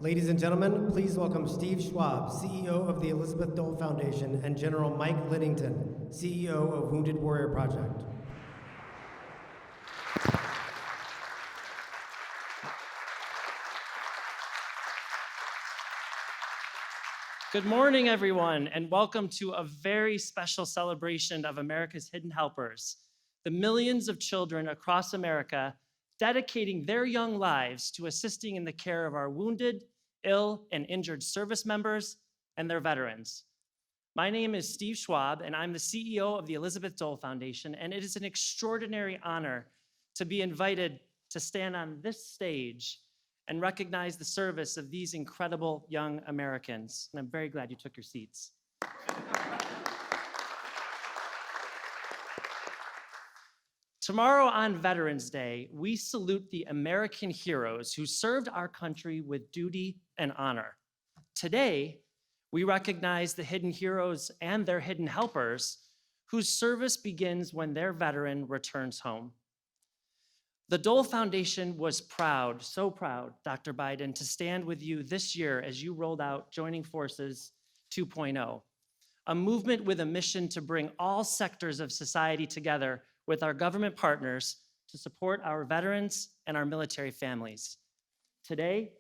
Ladies and gentlemen, please welcome Steve Schwab, CEO of the Elizabeth Dole Foundation, and General Mike Liddington, CEO of Wounded Warrior Project. Good morning, everyone, and welcome to a very special celebration of America's Hidden Helpers, the millions of children across America dedicating their young lives to assisting in the care of our wounded, ill, and injured service members and their veterans. My name is Steve Schwab, and I'm the CEO of the Elizabeth Dole Foundation, and it is an extraordinary honor to be invited to stand on this stage and recognize the service of these incredible young Americans. And I'm very glad you took your seats. Tomorrow on Veterans Day, we salute the American heroes who served our country with duty and honor. Today, we recognize the hidden heroes and their hidden helpers whose service begins when their veteran returns home. The Dole Foundation was proud, so proud, Dr. Biden, to stand with you this year as you rolled out Joining Forces 2.0, a movement with a mission to bring all sectors of society together with our government partners to support our veterans and our military families. Today,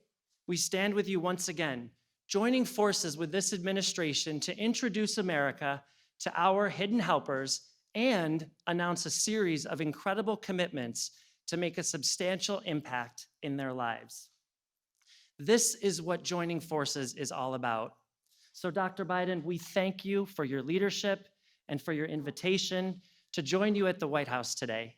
we stand with you once again, joining forces with this administration to introduce America to our hidden helpers and announce a series of incredible commitments to make a substantial impact in their lives. This is what joining forces is all about. So Dr. Biden, we thank you for your leadership and for your invitation to join you at the White House today.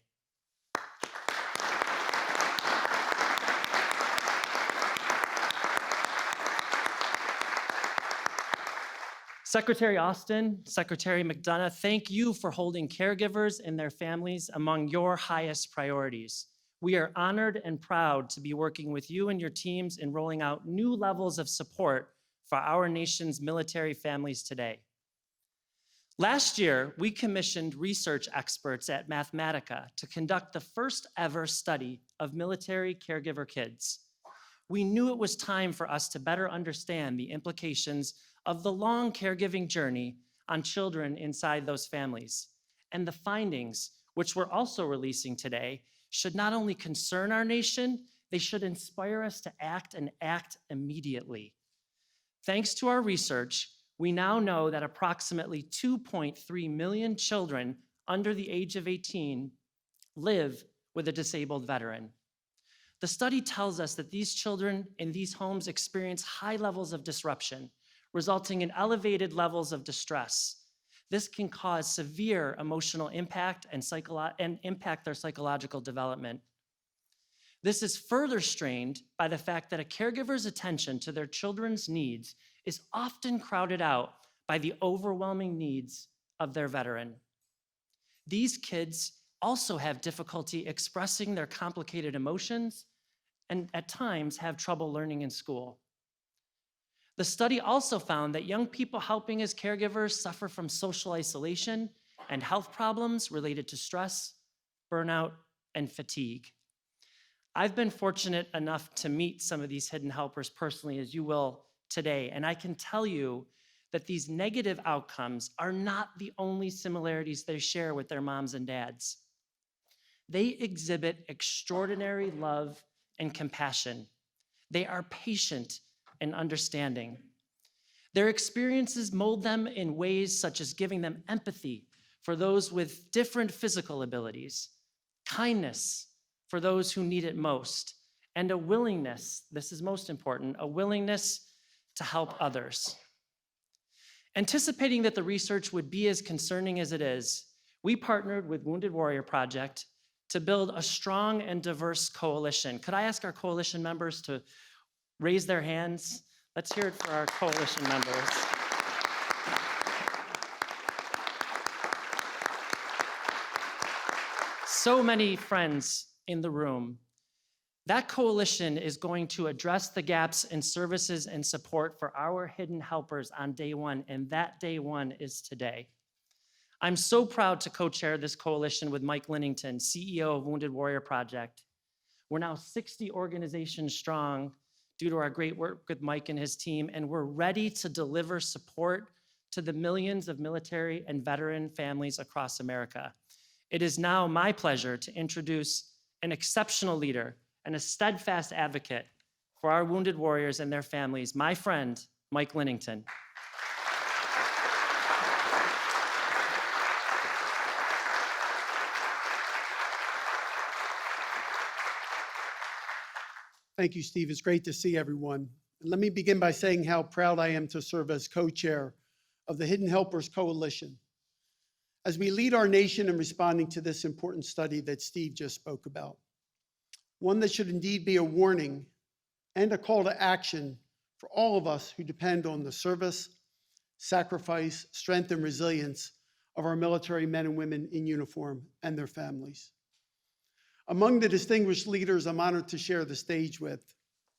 Secretary Austin, Secretary McDonough, thank you for holding caregivers and their families among your highest priorities. We are honored and proud to be working with you and your teams in rolling out new levels of support for our nation's military families today. Last year, we commissioned research experts at Mathematica to conduct the first ever study of military caregiver kids. We knew it was time for us to better understand the implications of the long caregiving journey on children inside those families. And the findings, which we're also releasing today, should not only concern our nation, they should inspire us to act and act immediately. Thanks to our research, we now know that approximately 2.3 million children under the age of 18 live with a disabled veteran. The study tells us that these children in these homes experience high levels of disruption, resulting in elevated levels of distress. This can cause severe emotional impact and impact their psychological development. This is further strained by the fact that a caregiver's attention to their children's needs is often crowded out by the overwhelming needs of their veteran. These kids also have difficulty expressing their complicated emotions and at times have trouble learning in school. The study also found that young people helping as caregivers suffer from social isolation and health problems related to stress, burnout, and fatigue. I've been fortunate enough to meet some of these hidden helpers personally, as you will today, and I can tell you that these negative outcomes are not the only similarities they share with their moms and dads. They exhibit extraordinary love and compassion. They are patient and understanding. Their experiences mold them in ways such as giving them empathy for those with different physical abilities, kindness for those who need it most, and a willingness, this is most important, a willingness to help others. Anticipating that the research would be as concerning as it is, we partnered with Wounded Warrior Project to build a strong and diverse coalition. Could I ask our coalition members to raise their hands? Let's hear it for our coalition members. So many friends in the room. That coalition is going to address the gaps in services and support for our hidden helpers on day one, and that day one is today. I'm so proud to co-chair this coalition with Mike Liddington, CEO of Wounded Warrior Project. We're now 60 organizations strong due to our great work with Mike and his team, and we're ready to deliver support to the millions of military and veteran families across America. It is now my pleasure to introduce an exceptional leader and a steadfast advocate for our wounded warriors and their families, my friend, Mike Linnington. Thank you, Steve. It's great to see everyone. And let me begin by saying how proud I am to serve as co-chair of the Hidden Helpers Coalition as we lead our nation in responding to this important study that Steve just spoke about. One that should indeed be a warning and a call to action for all of us who depend on the service, sacrifice, strength, and resilience of our military men and women in uniform and their families. Among the distinguished leaders I'm honored to share the stage with,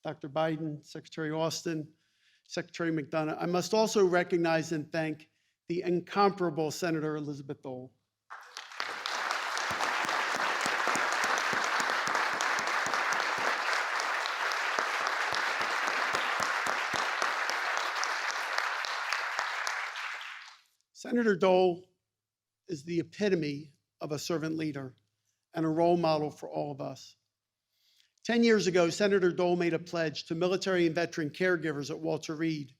Dr. Biden, Secretary Austin, Secretary McDonough, I must also recognize and thank the incomparable Senator Elizabeth Dole. Senator Dole is the epitome of a servant leader and a role model for all of us. 10 years ago, Senator Dole made a pledge to military and veteran caregivers at Walter Reed,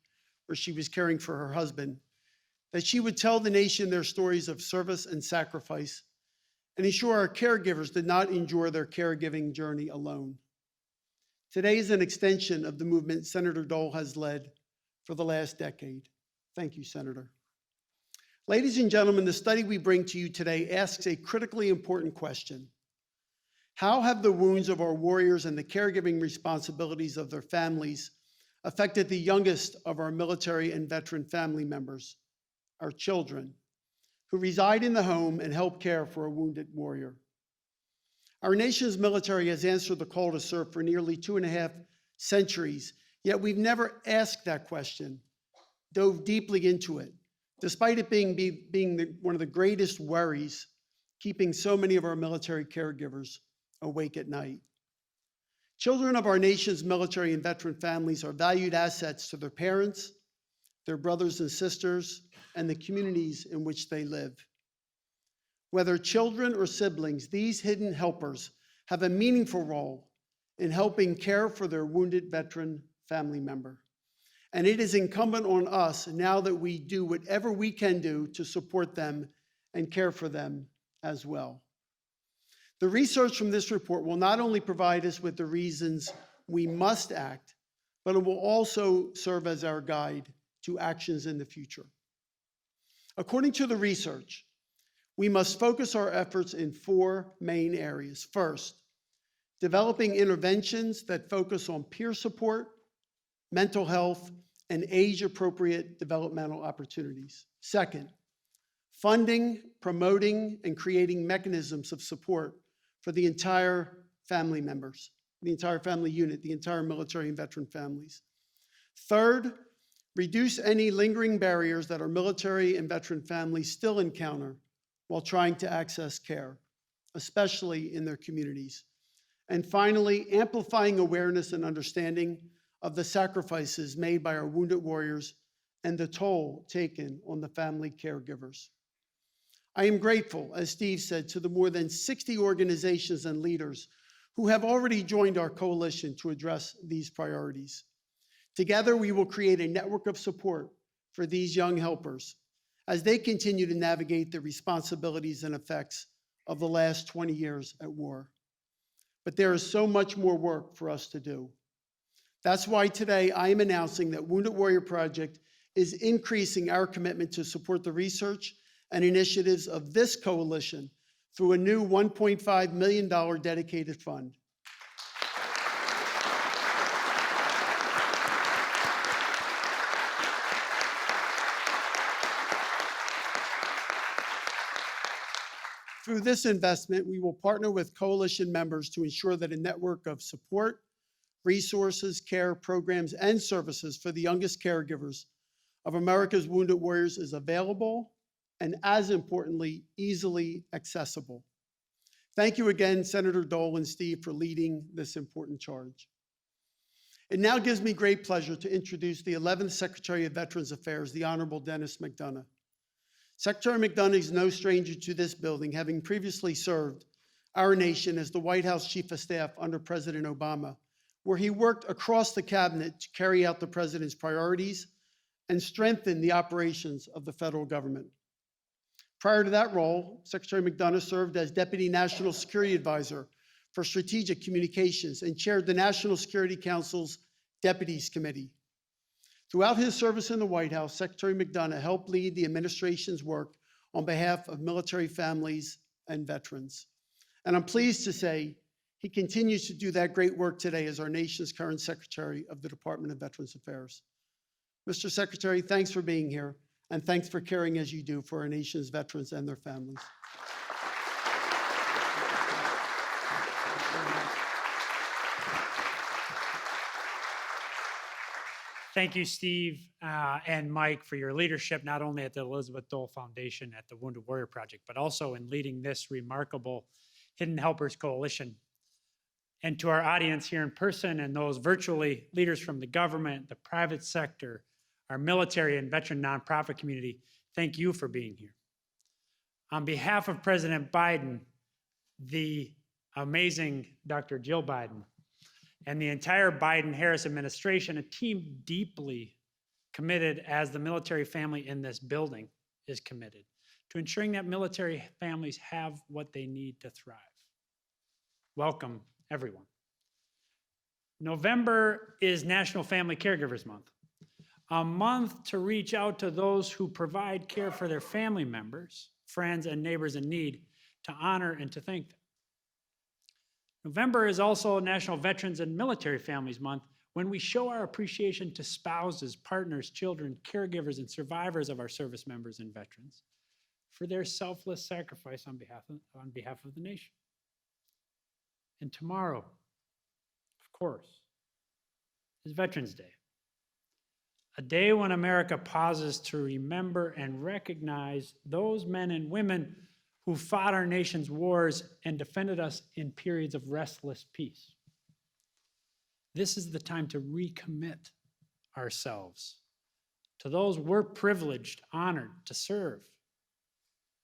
where she was caring for her husband, that she would tell the nation their stories of service and sacrifice and ensure our caregivers did not endure their caregiving journey alone. Today is an extension of the movement Senator Dole has led for the last decade. Thank you, Senator. Ladies and gentlemen, the study we bring to you today asks a critically important question. How have the wounds of our warriors and the caregiving responsibilities of their families affected the youngest of our military and veteran family members, our children, who reside in the home and help care for a wounded warrior? Our nation's military has answered the call to serve for nearly 2.5 centuries, yet we've never asked that question, dove deeply into it, despite it being one of the greatest worries keeping so many of our military caregivers awake at night. Children of our nation's military and veteran families are valued assets to their parents, their brothers and sisters, and the communities in which they live. Whether children or siblings, these hidden helpers have a meaningful role in helping care for their wounded veteran family member. And it is incumbent on us now that we do whatever we can do to support them and care for them as well. The research from this report will not only provide us with the reasons we must act, but it will also serve as our guide to actions in the future. According to the research, we must focus our efforts in 4 main areas. First, developing interventions that focus on peer support, mental health, and age-appropriate developmental opportunities. Second, funding, promoting, and creating mechanisms of support for the entire family members, the entire family unit, the entire military and veteran families. Third, reduce any lingering barriers that our military and veteran families still encounter while trying to access care, especially in their communities. And finally, amplifying awareness and understanding of the sacrifices made by our wounded warriors and the toll taken on the family caregivers. I am grateful, as Steve said, to the more than 60 organizations and leaders who have already joined our coalition to address these priorities. Together, we will create a network of support for these young helpers as they continue to navigate the responsibilities and effects of the last 20 years at war. But there is so much more work for us to do. That's why today I am announcing that Wounded Warrior Project is increasing our commitment to support the research and initiatives of this coalition through a new $1.5 million dedicated fund. Through this investment, we will partner with coalition members to ensure that a network of support, resources, care, programs, and services for the youngest caregivers of America's wounded warriors is available and, as importantly, easily accessible. Thank you again, Senator Dole and Steve, for leading this important charge. It now gives me great pleasure to introduce the 11th Secretary of Veterans Affairs, the Honorable Dennis McDonough. Secretary McDonough is no stranger to this building, having previously served our nation as the White House Chief of Staff under President Obama, where he worked across the cabinet to carry out the president's priorities and strengthen the operations of the federal government. Prior to that role, Secretary McDonough served as Deputy National Security Advisor for Strategic Communications and chaired the National Security Council's Deputies Committee. Throughout his service in the White House, Secretary McDonough helped lead the administration's work on behalf of military families and veterans. And I'm pleased to say he continues to do that great work today as our nation's current Secretary of the Department of Veterans Affairs. Mr. Secretary, thanks for being here, and thanks for caring as you do for our nation's veterans and their families. Thank you, Steve and Mike, for your leadership, not only at the Elizabeth Dole Foundation at the Wounded Warrior Project, but also in leading this remarkable Hidden Helpers Coalition. And to our audience here in person and those virtually, leaders from the government, the private sector, our military and veteran nonprofit community, thank you for being here. On behalf of President Biden, the amazing Dr. Jill Biden, and the entire Biden-Harris administration, a team deeply committed, as the military family in this building is committed, to ensuring that military families have what they need to thrive. Welcome, everyone. November is National Family Caregivers Month, a month to reach out to those who provide care for their family members, friends, and neighbors in need, to honor and to thank them. November is also National Veterans and Military Families Month, when we show our appreciation to spouses, partners, children, caregivers, and survivors of our service members and veterans for their selfless sacrifice on behalf of the nation. And tomorrow, of course, is Veterans Day, a day when America pauses to remember and recognize those men and women who fought our nation's wars and defended us in periods of restless peace. This is the time to recommit ourselves to those we're privileged, honored to serve,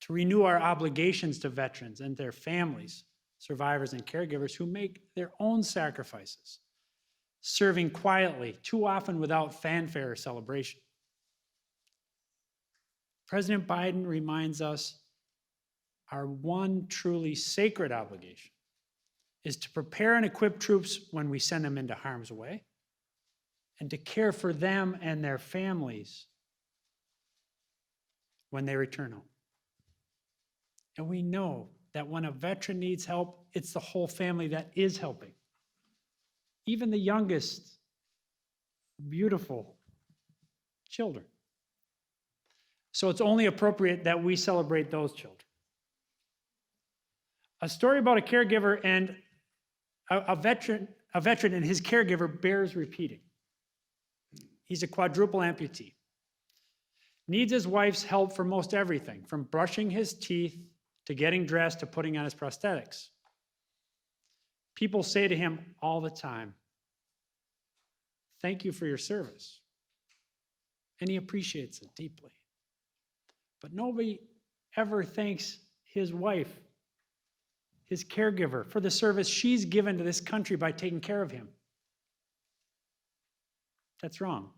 to renew our obligations to veterans and their families, survivors, and caregivers who make their own sacrifices, serving quietly, too often without fanfare or celebration. President Biden reminds us our one truly sacred obligation is to prepare and equip troops when we send them into harm's way, and to care for them and their families when they return home. And we know that when a veteran needs help, it's the whole family that is helping. Even the youngest, beautiful children. So it's only appropriate that we celebrate those children. A story about a caregiver and a veteran and his caregiver bears repeating. He's a quadruple amputee. Needs his wife's help for most everything, from brushing his teeth to getting dressed to putting on his prosthetics. People say to him all the time, "Thank you for your service." And he appreciates it deeply. But nobody ever thanks his wife, his caregiver, for the service she's given to this country by taking care of him. That's wrong.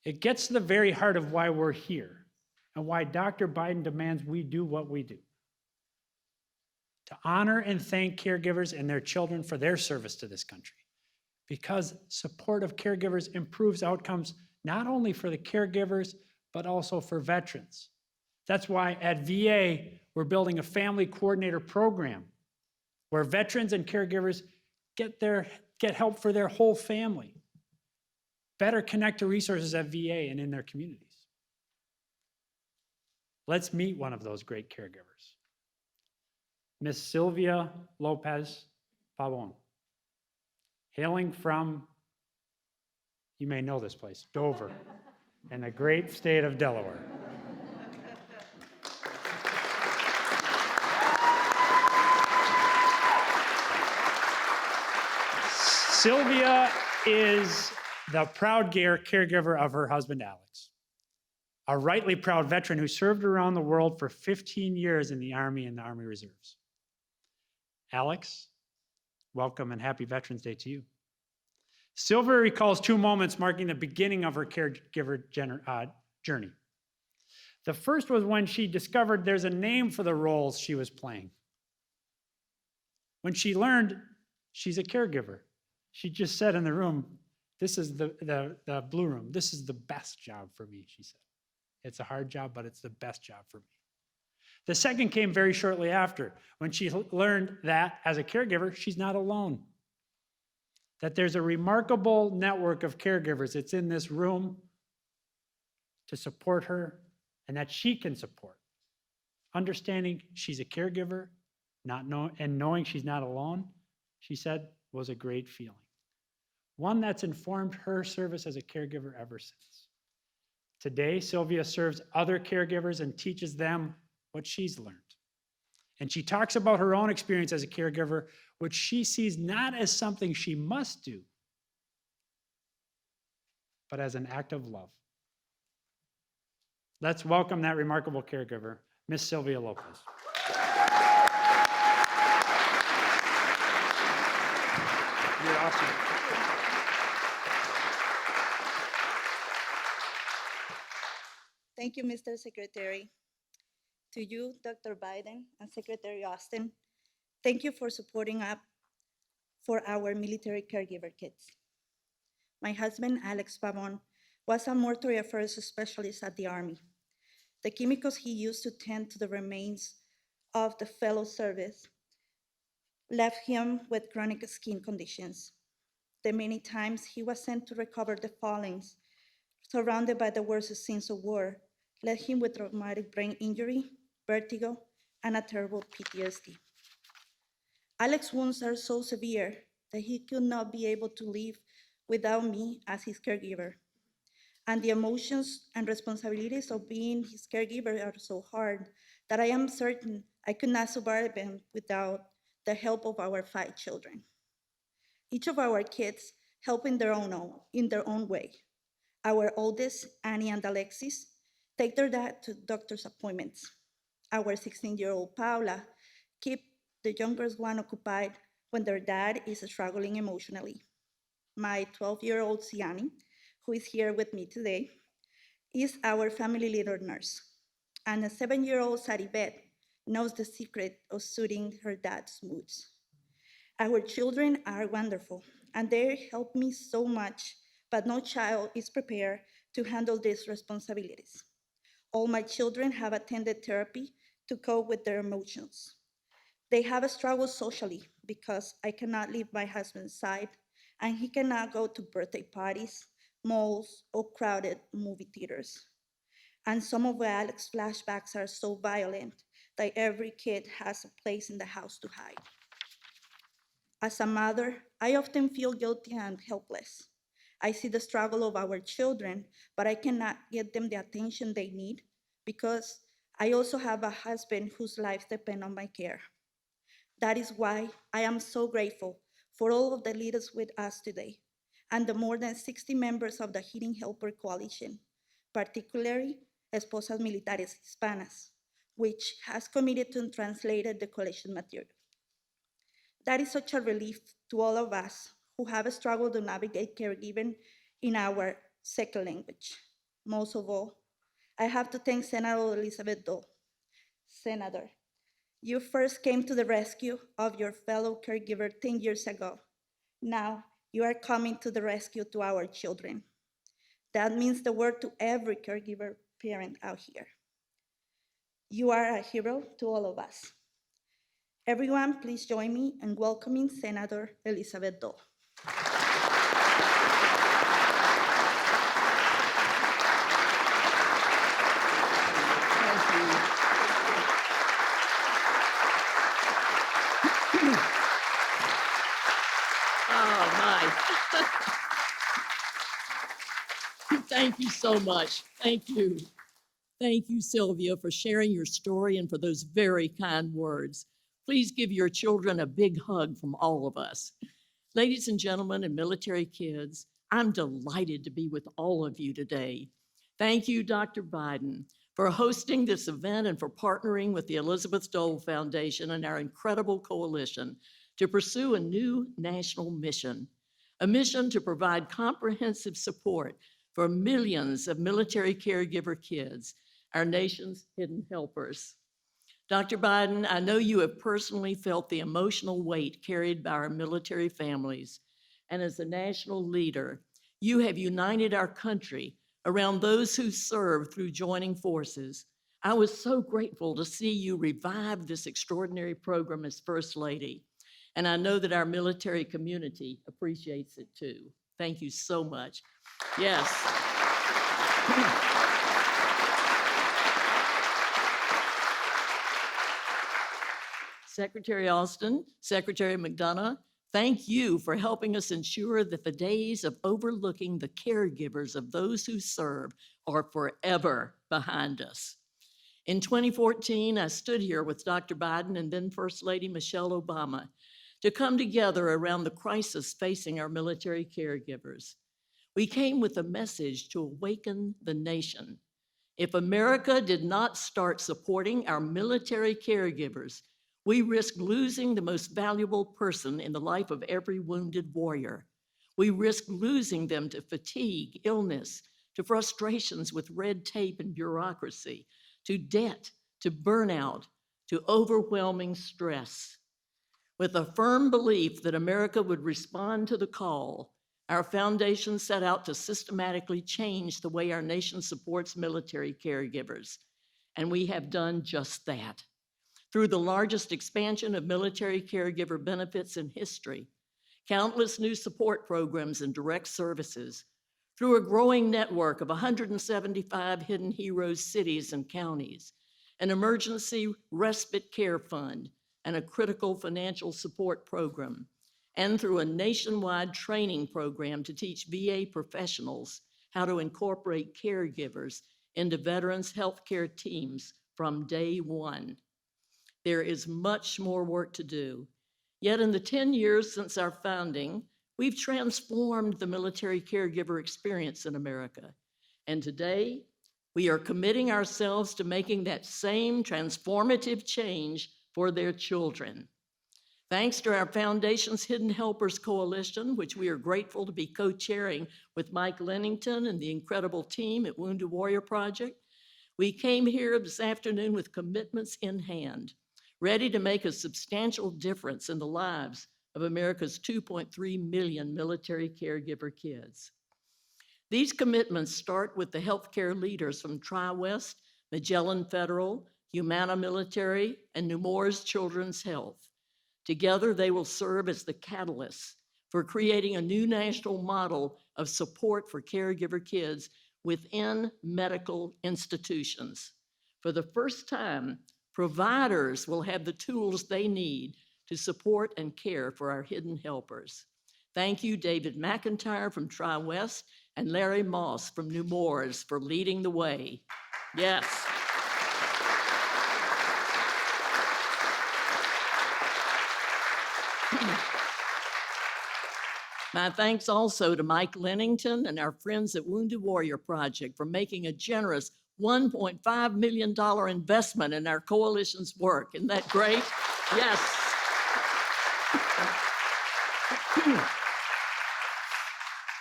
It gets to the very heart of why we're here and why Dr. Biden demands we do what we do. To honor and thank caregivers and their children for their service to this country. Because support of caregivers improves outcomes not only for the caregivers, but also for veterans. That's why at VA, we're building a family coordinator program where veterans and caregivers get help for their whole family. Better connect to resources at VA and in their communities. Let's meet one of those great caregivers. Miss Sylvia Lopez Pavon, hailing from, you may know this place, Dover, in the great state of Delaware. Sylvia is the proud caregiver of her husband, Alex, a rightly proud veteran who served around the world for 15 years in the Army and the Army Reserves. Alex, welcome and happy Veterans Day to you. Sylvia recalls two moments marking the beginning of her caregiver journey. The first was when she discovered there's a name for the roles she was playing. When she learned she's a caregiver, she just said in the room, "This is the blue room. This is the best job for me," she said. "It's a hard job, but it's the best job for me." The second came very shortly after, when she learned that as a caregiver, she's not alone. That there's a remarkable network of caregivers that's in this room to support her and that she can support. Understanding she's a caregiver and knowing she's not alone, she said, was a great feeling. One that's informed her service as a caregiver ever since. Today, Sylvia serves other caregivers and teaches them what she's learned. And she talks about her own experience as a caregiver, which she sees not as something she must do, but as an act of love. Let's welcome that remarkable caregiver, Miss Sylvia Lopez. You're awesome. Thank you, Mr. Secretary. To you, Dr. Biden and Secretary Austin, thank you for supporting up for our military caregiver kids. My husband, Alex Pavon, was a mortuary affairs specialist at the Army. The chemicals he used to tend to the remains of the fellow service left him with chronic skin conditions. The many times he was sent to recover the fallings, surrounded by the worst scenes of war, left him with traumatic brain injury, vertigo, and a terrible PTSD. Alex's wounds are so severe that he could not be able to live without me as his caregiver. And the emotions and responsibilities of being his caregiver are so hard that I am certain I could not survive them without the help of our 5 children. Each of our kids help in their own way. Our oldest, Annie and Alexis, take their dad to doctor's appointments. Our 16-year-old Paula keep the youngest one occupied when their dad is struggling emotionally. My 12-year-old Siani, who is here with me today, is our family leader nurse. And a 7-year-old Saribet knows the secret of soothing her dad's moods. Our children are wonderful, and they help me so much, but no child is prepared to handle these responsibilities. All my children have attended therapy to cope with their emotions. They have struggled socially because I cannot leave my husband's side, and he cannot go to birthday parties, malls, or crowded movie theaters. And some of Alex's flashbacks are so violent that every kid has a place in the house to hide. As a mother, I often feel guilty and helpless. I see the struggle of our children, but I cannot get them the attention they need because I also have a husband whose lives depend on my care. That is why I am so grateful for all of the leaders with us today and the more than 60 members of the Healing Helper Coalition, particularly Esposas Militares Hispanas, which has committed to translate the coalition material. That is such a relief to all of us who have struggled to navigate caregiving in our second language. Most of all, I have to thank Senator Elizabeth Dole. Senator, you first came to the rescue of your fellow caregiver 10 years ago. Now you are coming to the rescue to our children. That means the world to every caregiver parent out here. You are a hero to all of us. Everyone, please join me in welcoming Senator Elizabeth Dole. Oh, my. Thank you so much. Thank you. Thank you, Sylvia, for sharing your story and for those very kind words. Please give your children a big hug from all of us. Ladies and gentlemen and military kids, I'm delighted to be with all of you today. Thank you, Dr. Biden, for hosting this event and for partnering with the Elizabeth Dole Foundation and our incredible coalition to pursue a new national mission, a mission to provide comprehensive support for millions of military caregiver kids, our nation's hidden helpers. Dr. Biden, I know you have personally felt the emotional weight carried by our military families, and as a national leader, you have united our country around those who serve through joining forces. I was so grateful to see you revive this extraordinary program as First Lady, and I know that our military community appreciates it too. Thank you so much. Yes. Secretary Austin, Secretary McDonough, thank you for helping us ensure that the days of overlooking the caregivers of those who serve are forever behind us. In 2014, I stood here with Dr. Biden and then First Lady Michelle Obama to come together around the crisis facing our military caregivers. We came with a message to awaken the nation. If America did not start supporting our military caregivers, we risk losing the most valuable person in the life of every wounded warrior. We risk losing them to fatigue, illness, to frustrations with red tape and bureaucracy, to debt, to burnout, to overwhelming stress. With a firm belief that America would respond to the call, our foundation set out to systematically change the way our nation supports military caregivers, and we have done just that. Through the largest expansion of military caregiver benefits in history, countless new support programs and direct services, through a growing network of 175 hidden heroes cities and counties, an emergency respite care fund, and a critical financial support program, and through a nationwide training program to teach VA professionals how to incorporate caregivers into veterans' healthcare teams from day one. There is much more work to do. Yet in the 10 years since our founding, we've transformed the military caregiver experience in America. And today, we are committing ourselves to making that same transformative change for their children. Thanks to our foundation's Hidden Helpers Coalition, which we are grateful to be co-chairing with Mike Lennington and the incredible team at Wounded Warrior Project, we came here this afternoon with commitments in hand, ready to make a substantial difference in the lives of America's 2.3 million military caregiver kids. These commitments start with the healthcare leaders from Tri-West, Magellan Federal, Humana Military, and Nemours Children's Health. Together, they will serve as the catalysts for creating a new national model of support for caregiver kids within medical institutions. For the first time, providers will have the tools they need to support and care for our hidden helpers. Thank you, David McIntyre from Tri-West and Larry Moss from Nemours for leading the way. Yes. My thanks also to Mike Lennington and our friends at Wounded Warrior Project for making a generous $1.5 million investment in our coalition's work. Isn't that great? Yes.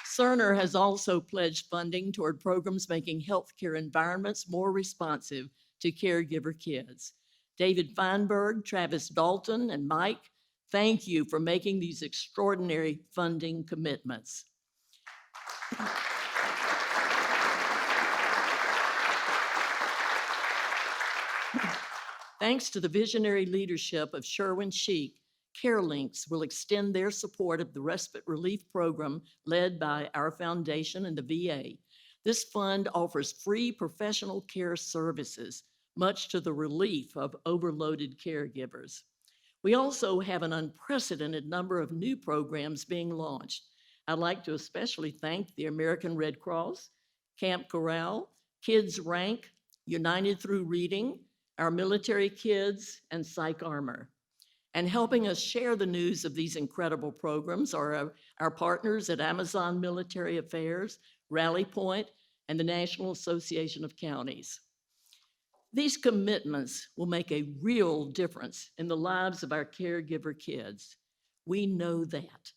Cerner has also pledged funding toward programs making healthcare environments more responsive to caregiver kids. David Feinberg, Travis Dalton, and Mike, thank you for making these extraordinary funding commitments. Thanks to the visionary leadership of Sherwin Sheik, CareLinks will extend their support of the respite relief program led by our foundation and the VA. This fund offers free professional care services, much to the relief of overloaded caregivers. We also have an unprecedented number of new programs being launched. I'd like to especially thank the American Red Cross, Camp Corral, Kids Rank, United Through Reading, our military kids, and Psych Armor. And helping us share the news of these incredible programs are our partners at Amazon Military Affairs, Rally Point, and the National Association of Counties. These commitments will make a real difference in the lives of our caregiver kids. We know that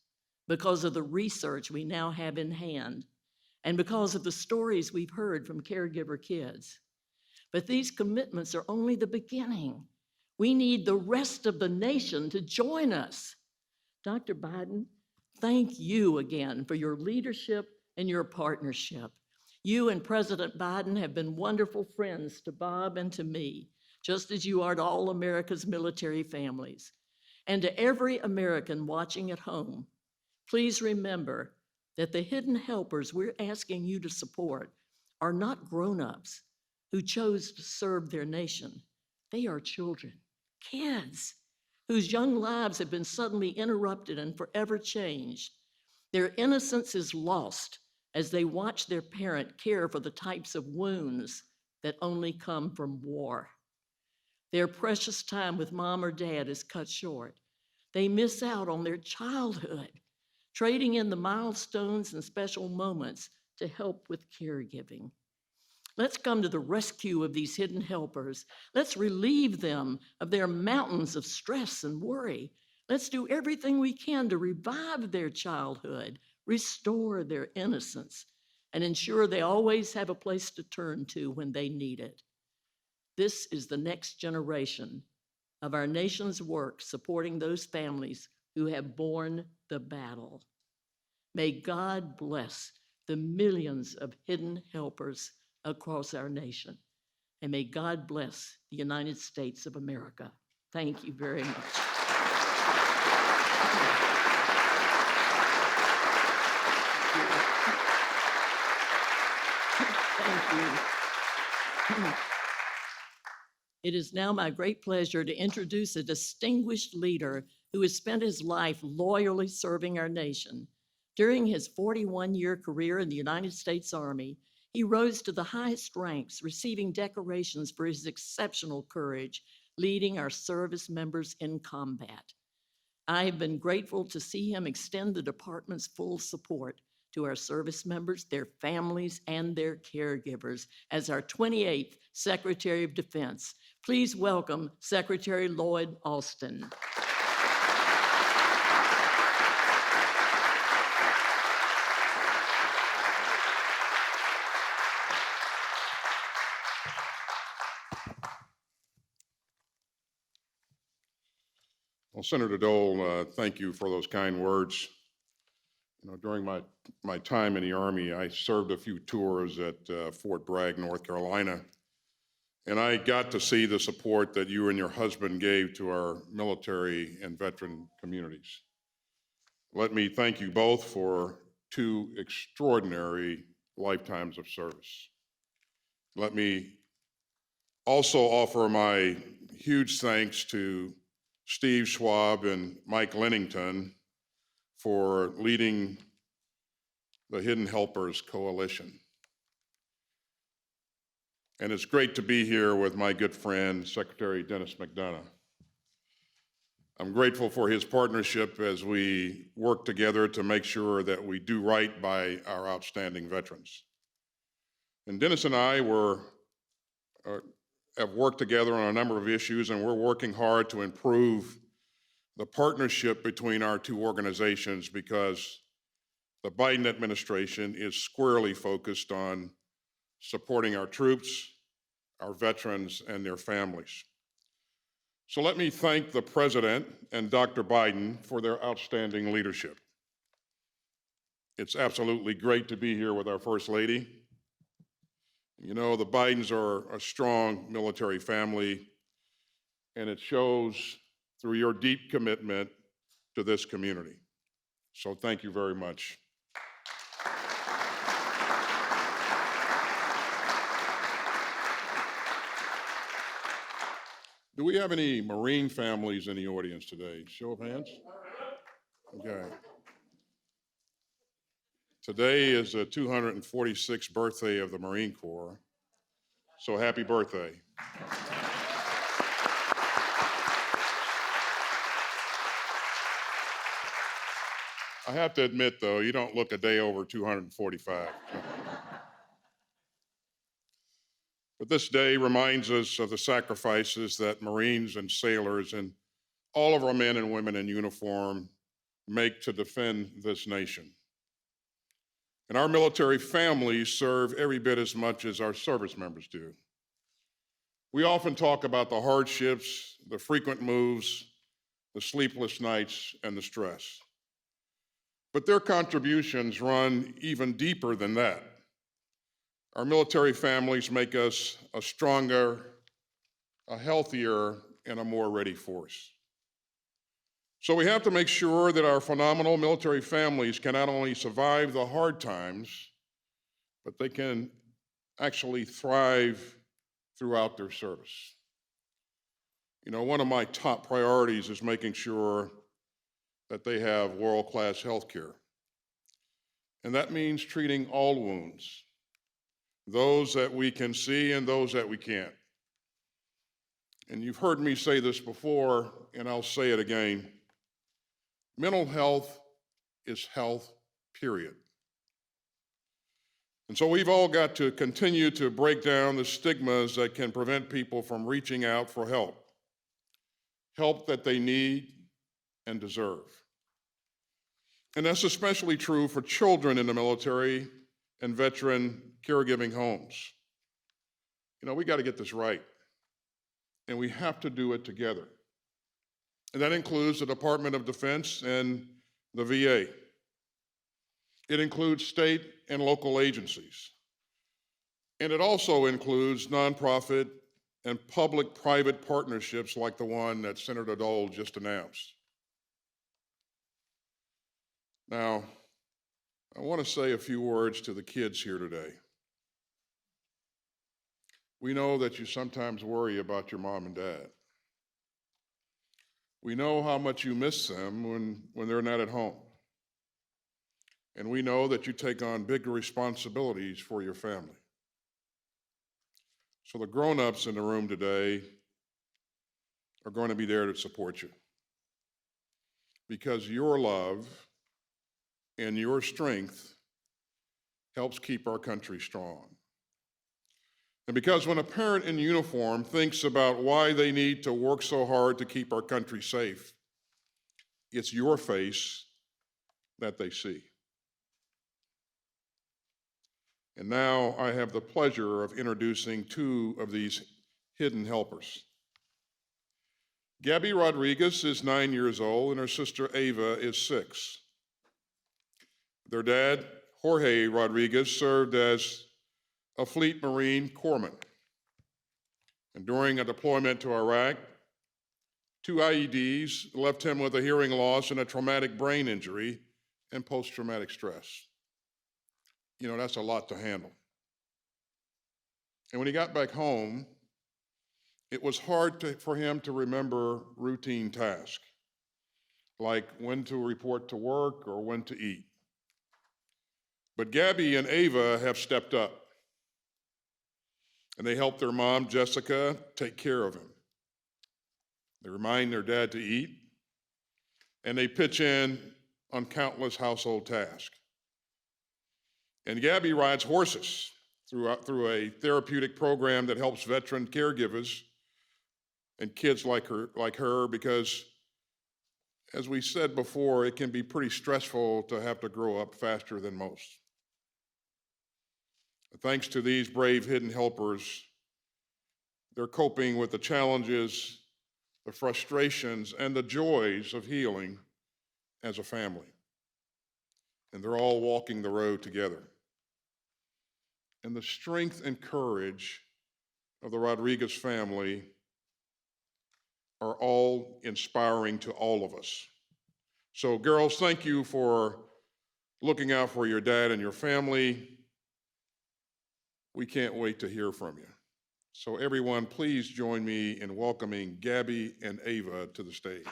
because of the research we now have in hand and because of the stories we've heard from caregiver kids. But these commitments are only the beginning. We need the rest of the nation to join us. Dr. Biden, thank you again for your leadership and your partnership. You and President Biden have been wonderful friends to Bob and to me, just as you are to all America's military families. And to every American watching at home, please remember that the hidden helpers we're asking you to support are not grown-ups who chose to serve their nation. They are children, kids, whose young lives have been suddenly interrupted and forever changed. Their innocence is lost as they watch their parent care for the types of wounds that only come from war. Their precious time with mom or dad is cut short. They miss out on their childhood, trading in the milestones and special moments to help with caregiving. Let's come to the rescue of these hidden helpers. Let's relieve them of their mountains of stress and worry. Let's do everything we can to revive their childhood, restore their innocence, and ensure they always have a place to turn to when they need it. This is the next generation of our nation's work supporting those families who have borne the battle. May God bless the millions of hidden helpers across our nation. And may God bless the United States of America. Thank you very much. Thank you. It is now my great pleasure to introduce a distinguished leader who has spent his life loyally serving our nation. During his 41-year career in the United States Army, he rose to the highest ranks, receiving decorations for his exceptional courage, leading our service members in combat. I have been grateful to see him extend the department's full support to our service members, their families, and their caregivers as our 28th Secretary of Defense. Please welcome Secretary Lloyd Austin. Well, Senator Dole, thank you for those kind words. You know, during my time in the Army, I served a few tours at Fort Bragg, North Carolina, and I got to see the support that you and your husband gave to our military and veteran communities. Let me thank you both for 2 extraordinary lifetimes of service. Let me also offer my huge thanks to Steve Schwab and Mike Lennington for leading the Hidden Helpers Coalition. And it's great to be here with my good friend, Secretary Dennis McDonough. I'm grateful for his partnership as we work together to make sure that we do right by our outstanding veterans. And Dennis and I have worked together on a number of issues, and we're working hard to improve the partnership between our 2 organizations because the Biden administration is squarely focused on supporting our troops, our veterans, and their families. So let me thank the President and Dr. Biden for their outstanding leadership. It's absolutely great to be here with our First Lady. You know, the Bidens are a strong military family, and it shows through your deep commitment to this community. So thank you very much. Do we have any Marine families in the audience today? Show of hands. Okay. Today is the 246th birthday of the Marine Corps, so happy birthday. I have to admit, though, you don't look a day over 245. But this day reminds us of the sacrifices that Marines and sailors and all of our men and women in uniform make to defend this nation. And our military families serve every bit as much as our service members do. We often talk about the hardships, the frequent moves, the sleepless nights, and the stress. But their contributions run even deeper than that. Our military families make us a stronger, a healthier, and a more ready force. So we have to make sure that our phenomenal military families can not only survive the hard times, but they can actually thrive throughout their service. You know, one of my top priorities is making sure that they have world-class health care. And that means treating all wounds, those that we can see and those that we can't. And you've heard me say this before, and I'll say it again. Mental health is health, period. And so we've all got to continue to break down the stigmas that can prevent people from reaching out for help that they need and deserve. And that's especially true for children in the military and veteran caregiving homes. You know, we got to get this right, and we have to do it together. And that includes the Department of Defense and the VA. It includes state and local agencies. And it also includes nonprofit and public-private partnerships like the one that Senator Dole just announced. Now, I want to say a few words to the kids here today. We know that you sometimes worry about your mom and dad. We know how much you miss them when they're not at home. And we know that you take on bigger responsibilities for your family. So the grown-ups in the room today are going to be there to support you, because your love and your strength helps keep our country strong. And because when a parent in uniform thinks about why they need to work so hard to keep our country safe, it's your face that they see. And now I have the pleasure of introducing two of these hidden helpers. Gabby Rodriguez is 9 years old, and her sister Ava is 6. Their dad, Jorge Rodriguez, served as a Fleet Marine corpsman. And during a deployment to Iraq, 2 IEDs left him with a hearing loss and a traumatic brain injury and post-traumatic stress. You know, that's a lot to handle. And when he got back home, it was hard for him to remember routine tasks, like when to report to work or when to eat. But Gabby and Ava have stepped up, and they help their mom, Jessica, take care of him. They remind their dad to eat, and they pitch in on countless household tasks. And Gabby rides horses through a therapeutic program that helps veteran caregivers and kids like her, because, as we said before, it can be pretty stressful to have to grow up faster than most. Thanks to these brave hidden helpers, they're coping with the challenges, the frustrations, and the joys of healing as a family. And they're all walking the road together. And the strength and courage of the Rodriguez family are all inspiring to all of us. So, girls, thank you for looking out for your dad and your family. We can't wait to hear from you. So, everyone, please join me in welcoming Gabby and Ava to the stage.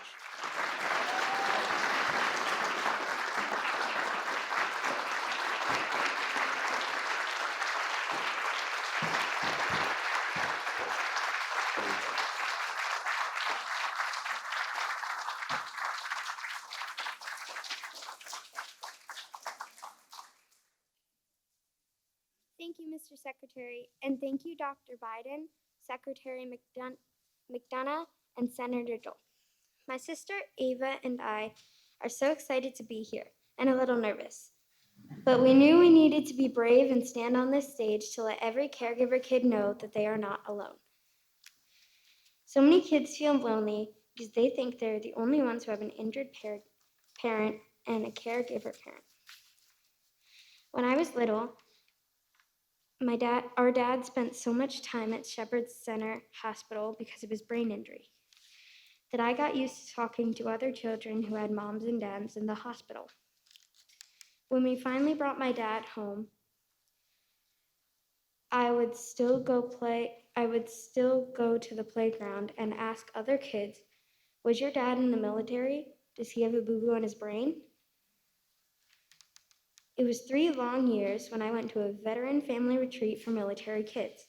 Thank you, Mr. Secretary, and thank you, Dr. Biden, Secretary McDonough, and Senator Dole. My sister Ava and I are so excited to be here and a little nervous. But we knew we needed to be brave and stand on this stage to let every caregiver kid know that they are not alone. So many kids feel lonely because they think they're the only ones who have an injured parent and a caregiver parent. When I was little, our dad spent so much time at Shepherd's Center Hospital because of his brain injury that I got used to talking to other children who had moms and dads in the hospital. When we finally brought my dad home, I would still go to the playground and ask other kids, "Was your dad in the military? Does he have a boo-boo on his brain?" It was 3 long years when I went to a veteran family retreat for military kids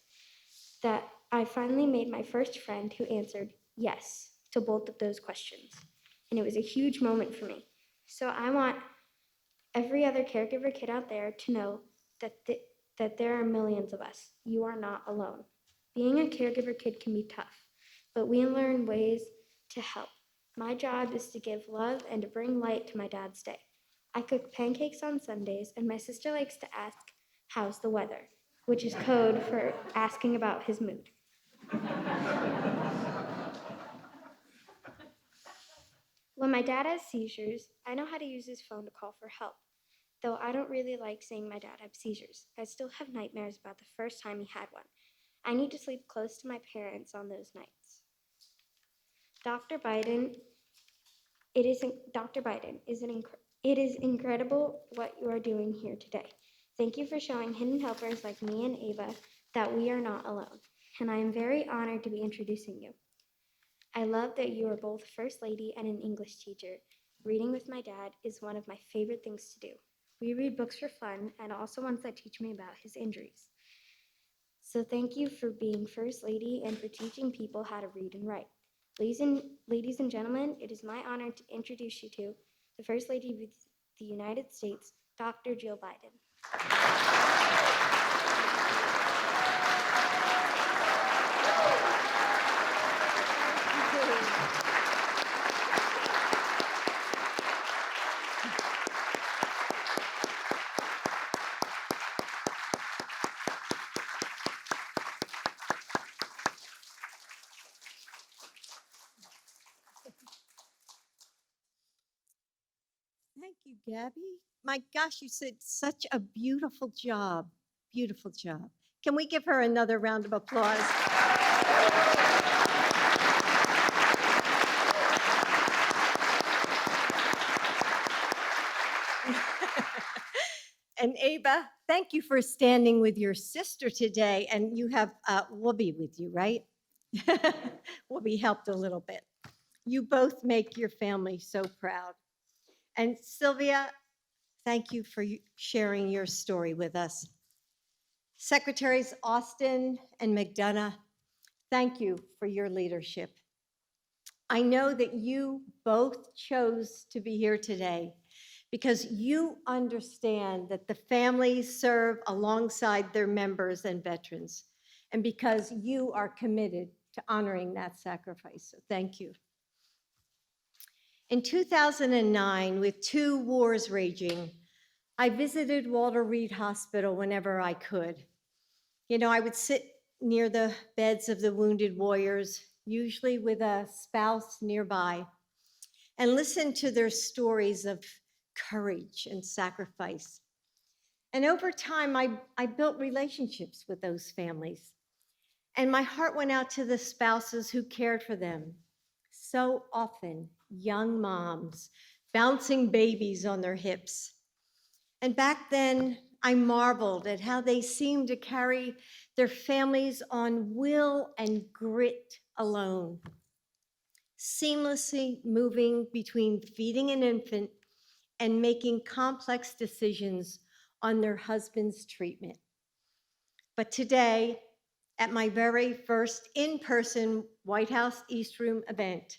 that I finally made my first friend who answered yes to both of those questions. And it was a huge moment for me. So I want every other caregiver kid out there to know that there are millions of us. You are not alone. Being a caregiver kid can be tough, but we learn ways to help. My job is to give love and to bring light to my dad's day. I cook pancakes on Sundays, and my sister likes to ask, "How's the weather?" which is code for asking about his mood. When my dad has seizures, I know how to use his phone to call for help. Though I don't really like seeing my dad have seizures, I still have nightmares about the first time he had one. I need to sleep close to my parents on those nights. Dr. Biden, it is incredible what you are doing here today. Thank you for showing hidden helpers like me and Ava that we are not alone. And I am very honored to be introducing you. I love that you are both First Lady and an English teacher. Reading with my dad is one of my favorite things to do. We read books for fun and also ones that teach me about his injuries. So thank you for being First Lady and for teaching people how to read and write. Ladies and gentlemen, it is my honor to introduce you to the First Lady of the United States, Dr. Jill Biden. Thank you, Gabby. My gosh, you did such a beautiful job. Beautiful job. Can we give her another round of applause? And Ava, thank you for standing with your sister today. And you have Whoopi with you, right? Whoopi helped a little bit. You both make your family so proud. And Sylvia, thank you for sharing your story with us. Secretaries Austin and McDonough, thank you for your leadership. I know that you both chose to be here today because you understand that the families serve alongside their members and veterans, and because you are committed to honoring that sacrifice. So thank you. In 2009, with 2 wars raging, I visited Walter Reed Hospital whenever I could. You know, I would sit near the beds of the wounded warriors, usually with a spouse nearby, and listen to their stories of courage and sacrifice. And over time, I built relationships with those families. And my heart went out to the spouses who cared for them. So often, young moms, bouncing babies on their hips. And back then, I marveled at how they seemed to carry their families on will and grit alone, seamlessly moving between feeding an infant and making complex decisions on their husband's treatment. But today, at my very first in-person White House East Room event,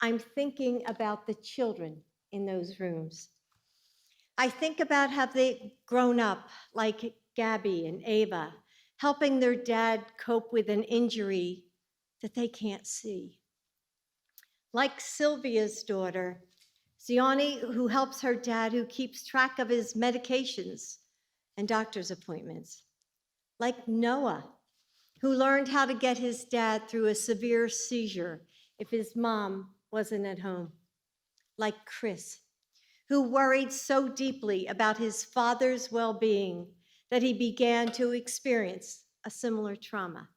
I'm thinking about the children in those rooms. I think about how they've grown up like Gabby and Ava, helping their dad cope with an injury that they can't see. Like Sylvia's daughter, Ziani, who helps her dad, who keeps track of his medications and doctor's appointments. Like Noah, who learned how to get his dad through a severe seizure if his mom wasn't at home. Like Chris, who worried so deeply about his father's well-being that he began to experience a similar trauma.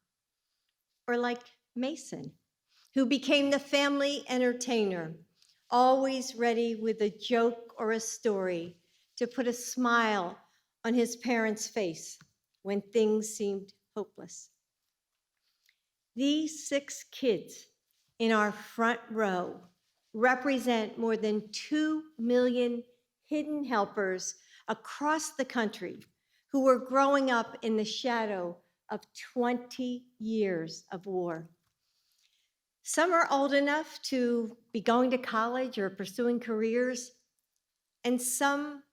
Or like Mason, who became the family entertainer, always ready with a joke or a story to put a smile on his parents' face when things seemed hopeless. These 6 kids in our front row represent more than 2 million hidden helpers across the country who were growing up in the shadow of 20 years of war. Some are old enough to be going to college or pursuing careers, and some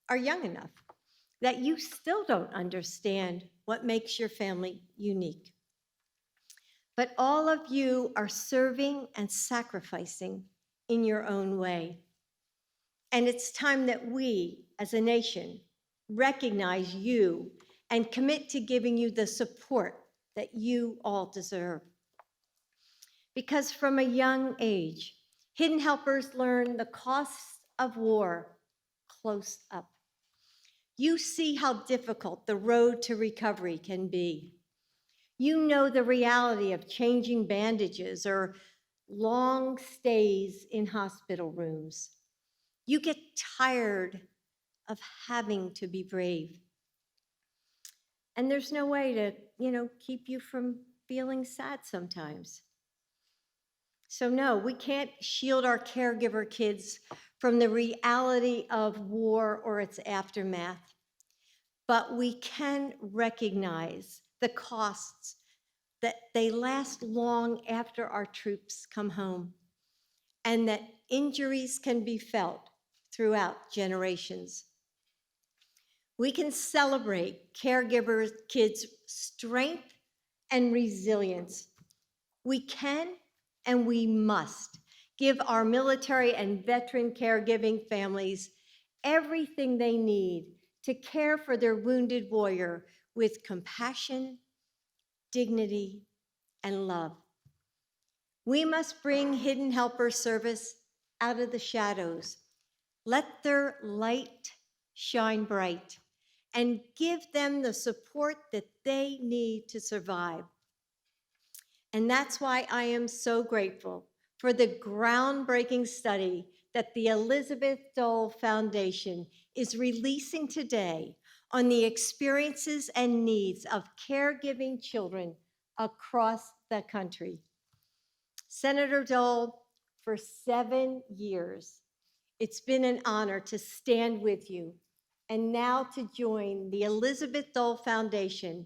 are young enough that you still don't understand what makes your family unique. But all of you are serving and sacrificing in your own way. And it's time that we, as a nation, recognize you and commit to giving you the support that you all deserve. Because from a young age, hidden helpers learn the costs of war close up. You see how difficult the road to recovery can be. You know the reality of changing bandages or long stays in hospital rooms. You get tired of having to be brave. And there's no way to, keep you from feeling sad sometimes. So no, we can't shield our caregiver kids from the reality of war or its aftermath, but we can recognize the costs that they last long after our troops come home, and that injuries can be felt throughout generations. We can celebrate caregivers' kids' strength and resilience. We can and we must give our military and veteran caregiving families everything they need to care for their wounded warrior with compassion, dignity, and love. We must bring hidden helper service out of the shadows. Let their light shine bright and give them the support that they need to survive. And that's why I am so grateful for the groundbreaking study that the Elizabeth Dole Foundation is releasing today on the experiences and needs of caregiving children across the country. Senator Dole, for 7 years, it's been an honor to stand with you and now to join the Elizabeth Dole Foundation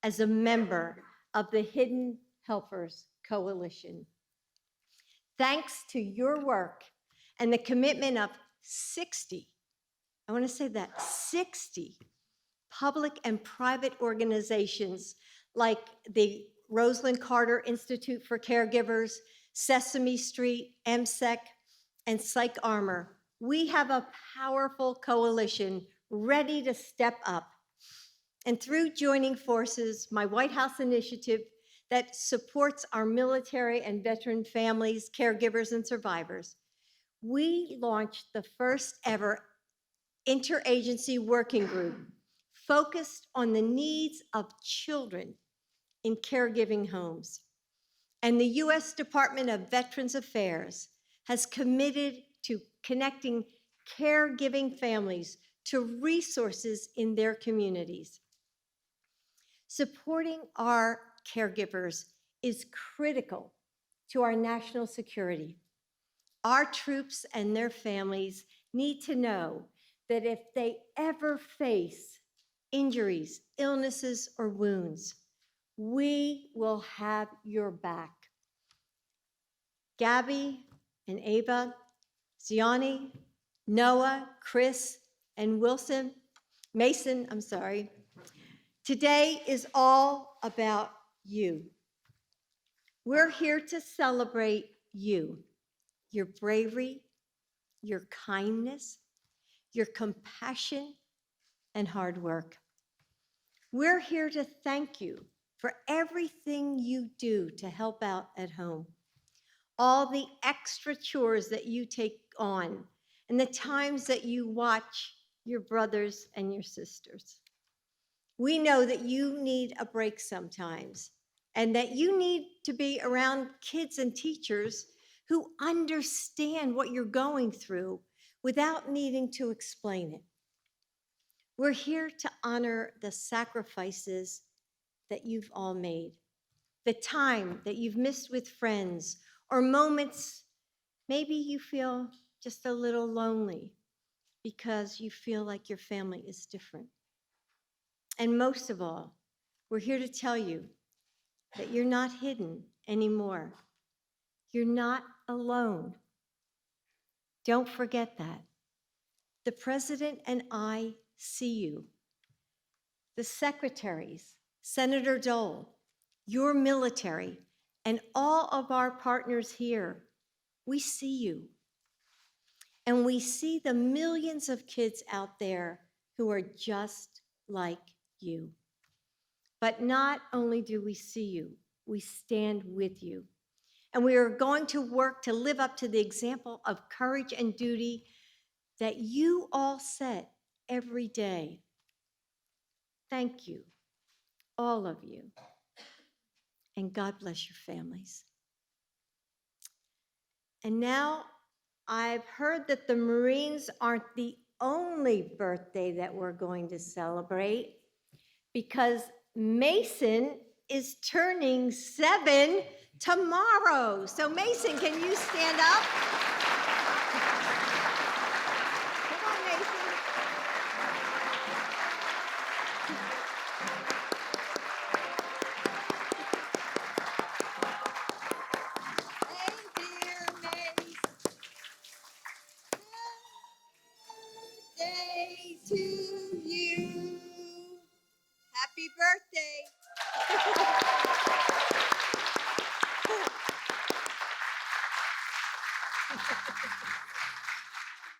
as a member of the Hidden Helpers Coalition. Thanks to your work and the commitment of 60, I want to say that, 60 public and private organizations like the Rosalind Carter Institute for Caregivers, Sesame Street, MSEC, and Psych Armor, we have a powerful coalition ready to step up. And through joining forces, my White House initiative that supports our military and veteran families, caregivers, and survivors, we launched the first ever interagency working group focused on the needs of children in caregiving homes. And the U.S. Department of Veterans Affairs has committed to connecting caregiving families to resources in their communities. Supporting our caregivers is critical to our national security. Our troops and their families need to know that if they ever face injuries, illnesses, or wounds, we will have your back. Gabby and Ava, Ziani, Noah, Chris, and Mason, Today is all about you. We're here to celebrate you, your bravery, your kindness, your compassion, and hard work. We're here to thank you for everything you do to help out at home, all the extra chores that you take on, and the times that you watch your brothers and your sisters. We know that you need a break sometimes, and that you need to be around kids and teachers who understand what you're going through without needing to explain it. We're here to honor the sacrifices that you've all made, the time that you've missed with friends, or moments maybe you feel just a little lonely because you feel like your family is different. And most of all, we're here to tell you that you're not hidden anymore. You're not alone. Don't forget that. The president and I see you. The secretaries, Senator Dole, your military, and all of our partners here, we see you. And we see the millions of kids out there who are just like you. But not only do we see you, we stand with you. And we are going to work to live up to the example of courage and duty that you all set every day. Thank you, all of you. And God bless your families. And now I've heard that the Marines aren't the only birthday that we're going to celebrate, because Mason is turning 7 tomorrow. So Mason, can you stand up? Come on, Mason. Hey, dear Mason. Happy birthday to you. Happy birthday.